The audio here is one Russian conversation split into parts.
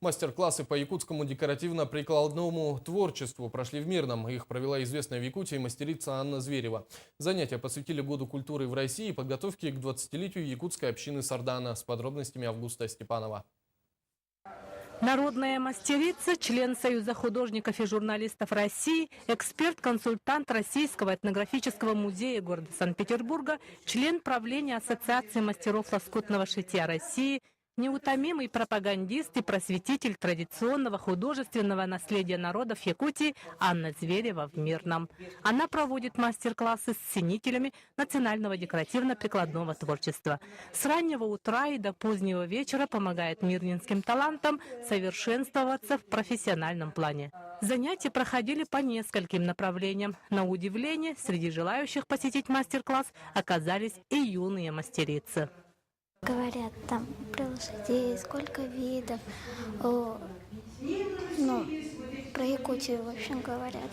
Мастер-классы по якутскому декоративно-прикладному творчеству прошли в Мирном. Их провела известная в Якутии мастерица Анна Зверева. Занятия посвятили Году культуры в России и подготовке к 20-летию якутской общины Сардана. С подробностями Августа Степанова. Народная мастерица, член Союза художников и журналистов России, эксперт-консультант Российского этнографического музея города Санкт-Петербурга, член правления Ассоциации мастеров лоскутного шитья России, неутомимый пропагандист и просветитель традиционного художественного наследия народов Якутии Анна Зверева в Мирном. Она проводит мастер-классы с ценителями национального декоративно-прикладного творчества. С раннего утра и до позднего вечера помогает мирнинским талантам совершенствоваться в профессиональном плане. Занятия проходили по нескольким направлениям. На удивление, среди желающих посетить мастер-класс оказались и юные мастерицы. Говорят там про лошадей, сколько видов, про Якутию, в общем, говорят.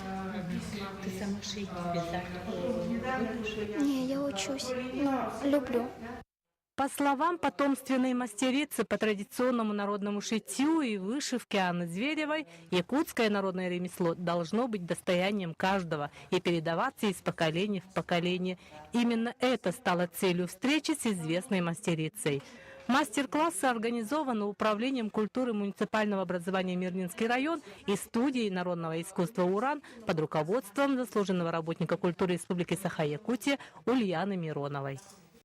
Ты сама шить, вязать будешь? Не, я учусь, люблю. По словам потомственной мастерицы по традиционному народному шитью и вышивке Анны Зверевой, якутское народное ремесло должно быть достоянием каждого и передаваться из поколения в поколение. Именно это стало целью встречи с известной мастерицей. Мастер-классы организованы Управлением культуры муниципального образования Мирнинский район и студией народного искусства «Уран» под руководством заслуженного работника культуры Республики Саха-Якутия Ульяны Мироновой.